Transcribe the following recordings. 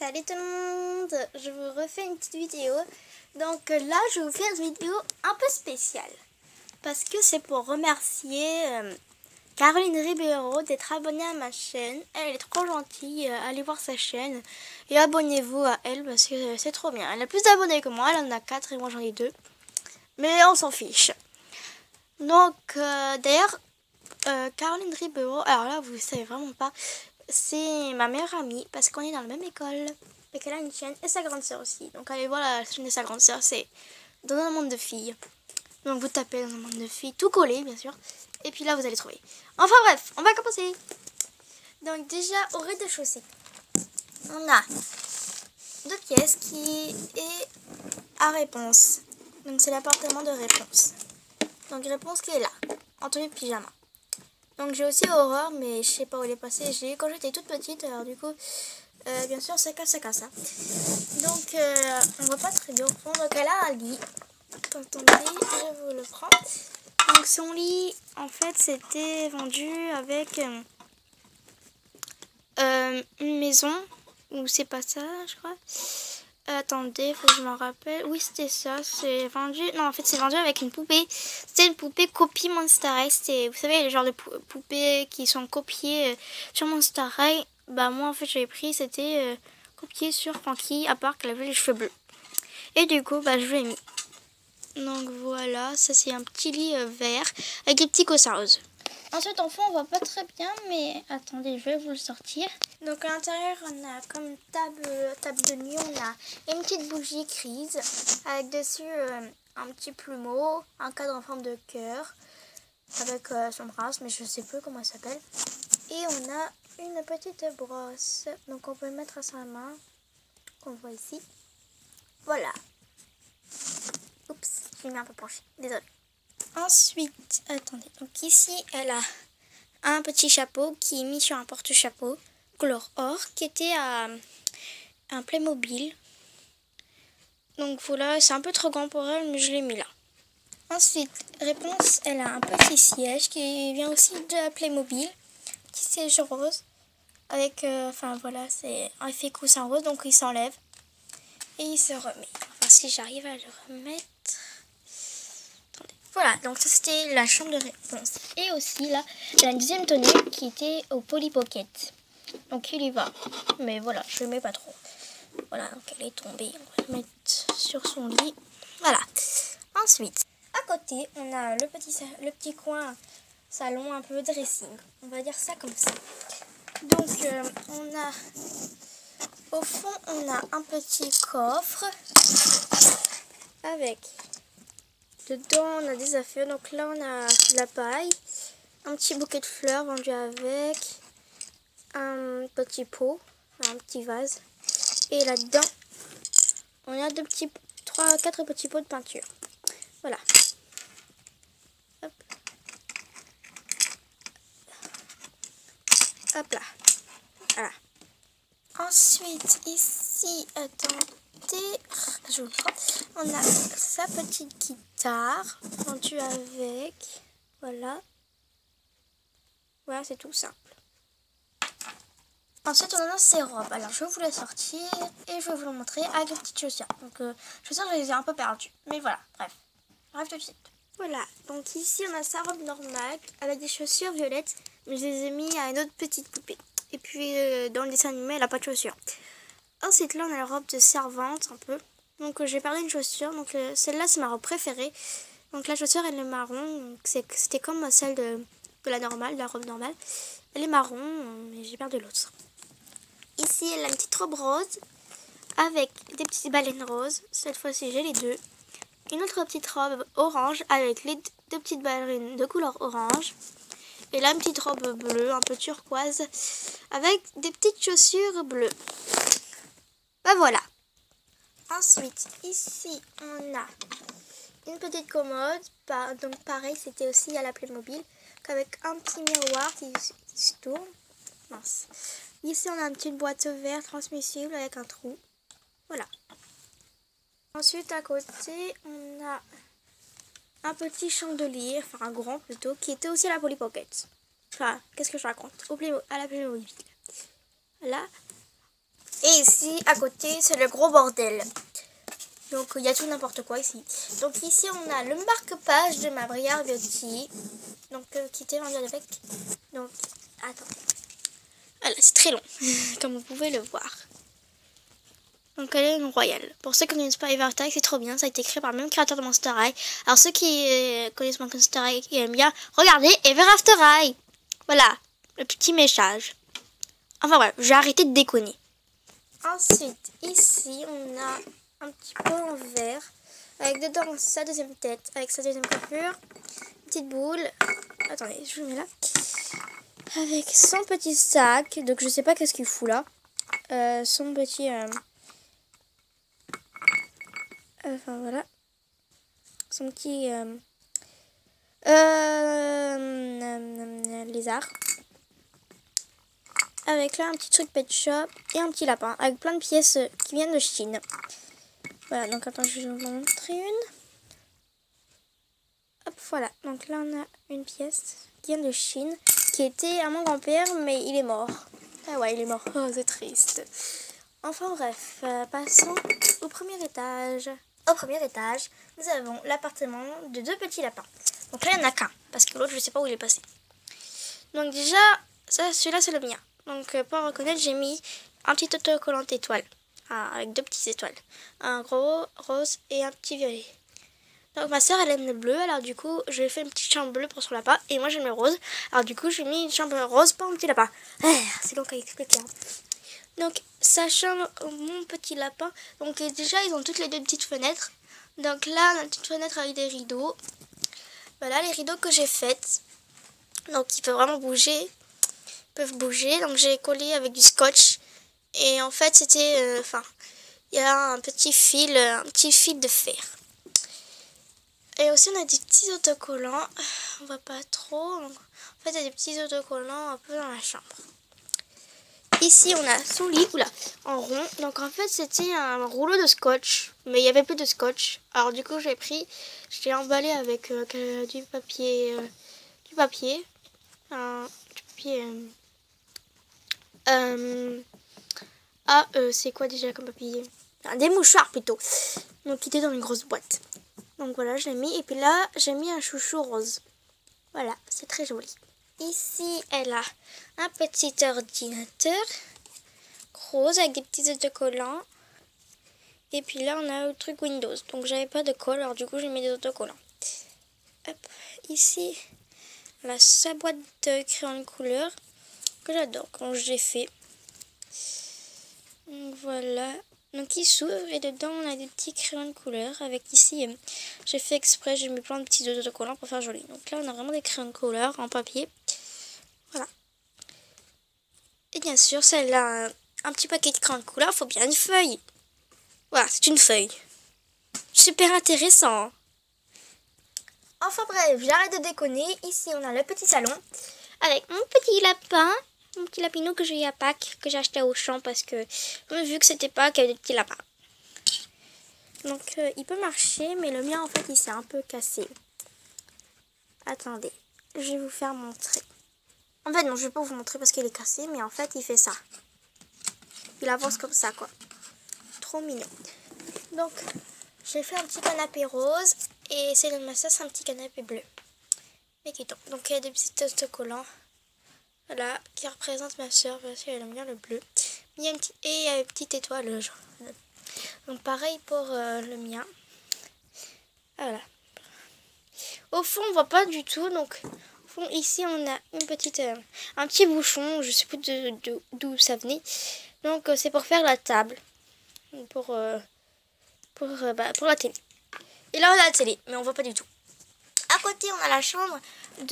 Salut tout le monde, je vous refais une petite vidéo. Donc là, je vais vous faire une vidéo un peu spéciale. Parce que c'est pour remercier Caroline Ribeiro d'être abonnée à ma chaîne. Elle est trop gentille, allez voir sa chaîne. Et abonnez-vous à elle parce que c'est trop bien. Elle a plus d'abonnés que moi, elle en a 4 et moi j'en ai 2. Mais on s'en fiche. Donc d'ailleurs, Caroline Ribeiro, alors là vous savez vraiment pas, c'est ma meilleure amie parce qu'on est dans la même école et qu'elle a une chaîne et sa grande sœur aussi. Donc allez voir la chaîne de sa grande sœur, c'est Dans un monde de filles. Donc vous tapez Dans un monde de filles, tout collé bien sûr. Et puis là vous allez trouver. Enfin bref, on va commencer. Donc déjà au rez-de-chaussée, on a 2 pièces qui est à Réponse. Donc c'est l'appartement de Réponse. Donc Réponse qui est là, en tenue de pyjama. Donc j'ai aussi Aurore, mais je sais pas où elle est passée. Je l'ai eu quand j'étais toute petite, alors du coup, bien sûr, ça casse. Hein. Donc on voit pas très bien au fond. Donc elle a un lit. Attendez, je vous le prends. Donc son lit, en fait, c'était vendu avec une maison, ou c'est pas ça, je crois. Attendez, faut que je m'en rappelle. Oui, c'était ça. C'est vendu. Non, en fait, c'est vendu avec une poupée. C'était une poupée copie Monster High. C'était, vous savez, les genres de poupées qui sont copiées sur Monster High. Bah, moi, en fait, j'avais pris. C'était copié sur Frankie, à part qu'elle avait les cheveux bleus. Et du coup, bah, je l'ai mis. Donc voilà, ça c'est un petit lit vert avec des petits coussins roses. Ensuite, en fond, on voit pas très bien, mais attendez, je vais vous le sortir. Donc à l'intérieur, on a comme table de nuit, on a une petite bougie grise avec dessus un petit plumeau, un cadre en forme de cœur avec son bras, mais je sais plus comment elle s'appelle. Et on a une petite brosse, donc on peut le mettre à sa main, qu'on voit ici. Voilà. Oups, je l'ai mis un peu penché, désolée. Ensuite, attendez, donc ici, elle a un petit chapeau qui est mis sur un porte-chapeau couleur or qui était à un Playmobil. Donc voilà, c'est un peu trop grand pour elle, mais je l'ai mis là. Ensuite, Réponse, elle a un petit siège qui vient aussi de la Playmobil, petit siège rose avec, enfin voilà, c'est un effet coussin rose, donc il s'enlève et il se remet. Enfin, si j'arrive à le remettre. Voilà, donc ça c'était la chambre de Réponse. Et aussi là, il y a une deuxième tenue qui était au Polly Pocket. Donc il y va. Mais voilà, je ne le mets pas trop. Voilà, donc elle est tombée. On va le mettre sur son lit. Voilà. Ensuite, à côté, on a le petit coin salon un peu dressing. On va dire ça comme ça. Donc on a, au fond, on a un petit coffre avec... Dedans, on a des affaires. Donc là, on a de la paille, un petit bouquet de fleurs vendu avec, un petit pot, un petit vase. Et là-dedans, on a 4 petits pots de peinture. Voilà. Hop. Hop là. Voilà. Ensuite, ici, attendez, je vous le prends. On a sa petite guitare vendue avec. Voilà. Voilà, c'est tout simple. Ensuite, on a ses robes. Alors, je vais vous la sortir et je vais vous la montrer avec les petites chaussures. Donc, chaussures, je les ai un peu perdues. Mais voilà, bref. Bref, tout de suite. Voilà, donc ici, on a sa robe normale avec des chaussures violettes. Mais je les ai mis à une autre petite poupée. Et puis, dans le dessin animé, elle n'a pas de chaussures. Ensuite, là, on a la robe de servante, un peu. Donc, j'ai perdu une chaussure. Donc, celle-là, c'est ma robe préférée. Donc, la chaussure, elle est marron. C'était comme celle de la normale, de la robe normale. Elle est marron, mais j'ai perdu l'autre. Ici, elle a une petite robe rose avec des petites baleines roses. Cette fois-ci, j'ai les deux. Une autre petite robe orange avec les 2 petites ballerines de couleur orange. Et là, une petite robe bleue, un peu turquoise, avec des petites chaussures bleues. Ben voilà. Ensuite, ici, on a une petite commode. Donc pareil, c'était aussi à la Playmobil, avec un petit miroir qui se tourne. Mince. Ici, on a une petite boîte verte transmissible avec un trou. Voilà. Ensuite, à côté, on a un petit chandelier, enfin un grand plutôt, qui était aussi à la Polly Pocket. Enfin, qu'est-ce que je raconte? À la Playmobil. Là. Et ici, à côté, c'est le gros bordel. Donc, il y a tout n'importe quoi ici. Donc, ici, on a le marque-page de ma Briard Beauty. Donc, qui était vendu avec. Donc, attendez. Voilà, c'est très long, comme vous pouvez le voir. Donc, elle est une royale. Pour ceux qui ne connaissent pas Ever After High, c'est trop bien. Ça a été créé par le même créateur de Monster High. Alors, ceux qui connaissent Monster High et aiment bien, regardez Ever After High. Voilà, le petit message. Enfin, voilà, j'ai arrêté de déconner. Ensuite, ici, on a un petit pot en verre avec dedans sa deuxième tête, avec sa deuxième coiffure, une petite boule. Attendez, je vous mets là. Avec son petit sac, donc je sais pas qu'est-ce qu'il fout là. Son petit... enfin voilà. Son petit... lézard. Avec là un petit truc pet shop et un petit lapin avec plein de pièces qui viennent de Chine. Voilà, donc attends, je vais vous en montrer une. Hop, voilà. Donc là, on a une pièce qui vient de Chine, qui était à mon grand-père, mais il est mort. Ah ouais, il est mort. Oh, c'est triste. Enfin bref, passons au premier étage. Au premier étage, nous avons l'appartement de 2 petits lapins. Donc là, il n'y en a qu'un, parce que l'autre, je ne sais pas où il est passé. Donc déjà, celui-là, c'est le mien. Donc pour reconnaître, j'ai mis un petit autocollant étoile. Avec 2 petites étoiles. Un gros rose et un petit violet. Donc ma soeur elle aime le bleu, alors du coup je lui ai fait une petite chambre bleue pour son lapin. Et moi j'aime le rose, alors du coup j'ai mis une chambre rose pour mon petit lapin. C'est long à expliquer. Donc sa chambre, mon petit lapin. Donc déjà ils ont toutes les 2 petites fenêtres. Donc là on a une petite fenêtre avec des rideaux. Voilà les rideaux que j'ai faites. Donc ils peuvent vraiment bouger. Ils peuvent bouger. Donc j'ai collé avec du scotch. Et en fait c'était... il y a un petit fil de fer. Et aussi on a des petits autocollants. On voit pas trop. En fait il y a des petits autocollants un peu dans la chambre. Ici on a son lit, en rond. Donc en fait c'était un rouleau de scotch. Mais il n'y avait plus de scotch. Alors du coup je l'ai emballé avec du papier. C'est quoi déjà comme papier? Des mouchoirs plutôt. Donc il était dans une grosse boîte. Donc voilà, je l'ai mis. Et puis là, j'ai mis un chouchou rose. Voilà, c'est très joli. Ici, elle a un petit ordinateur rose avec des petits autocollants. Et puis là, on a le truc Windows. Donc j'avais pas de colle, alors du coup, j'ai mis des autocollants. Hop, ici, elle a sa boîte de crayon de couleur que j'adore quand je l'ai fait. Donc voilà. Donc il s'ouvre et dedans on a des petits crayons de couleur avec ici, j'ai fait exprès, j'ai mis plein de petits autocollants pour faire joli. Donc là on a vraiment des crayons de couleur en papier. Voilà. Et bien sûr celle-là, un petit paquet de crayons de couleur, il faut bien une feuille. Voilà, c'est une feuille. Super intéressant. Enfin bref, j'arrête de déconner. Ici on a le petit salon avec mon petit lapin. Mon petit lapinou que j'ai eu à Pâques, que j'ai acheté au champ parce que vu que c'était Pâques, il y avait des petits lapins. Donc il peut marcher, mais le mien en fait il s'est un peu cassé. Attendez, je vais vous faire montrer. En fait non, je vais pas vous montrer parce qu'il est cassé, mais en fait il fait ça. Il avance comme ça quoi. Trop mignon. Donc j'ai fait un petit canapé rose et c'est de ma soeur, c'est un petit canapé bleu. Mais qui tombe. Donc il y a des petits autocollants. Voilà, qui représente ma soeur parce qu'elle aime bien le bleu. Il y a une petite étoile jaune. Donc pareil pour le mien. Voilà. Au fond, on voit pas du tout. Donc au fond, ici, on a une petite, un petit bouchon. Je sais plus d'où ça venait. Donc c'est pour faire la table. Pour la télé. Et là, on a la télé, mais on voit pas du tout. À côté, on a la chambre du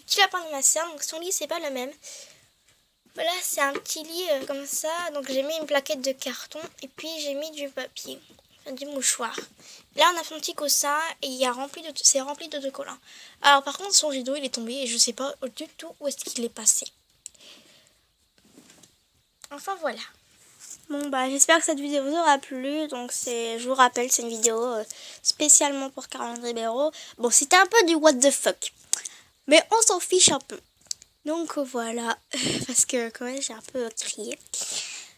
petit lapin de ma soeur. Donc son lit, c'est pas le même. Voilà, c'est un petit lit comme ça. Donc j'ai mis une plaquette de carton et puis j'ai mis du papier, du mouchoir. Là, on a son petit coussin et c'est rempli d'autocollants. Alors par contre, son rideau, il est tombé et je sais pas du tout où est-ce qu'il est passé. Enfin voilà. Bon bah j'espère que cette vidéo vous aura plu. Donc je vous rappelle, c'est une vidéo spécialement pour Caroline Ribeiro. Bon, c'était un peu du what the fuck, mais on s'en fiche un peu. Donc voilà, parce que quand même j'ai un peu crié.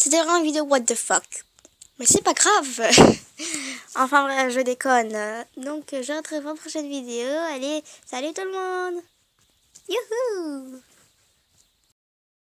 C'était vraiment une vidéo what the fuck. Mais c'est pas grave. Enfin bref, je déconne. Donc je retrouve en prochaine vidéo. Allez, salut tout le monde. Youhou.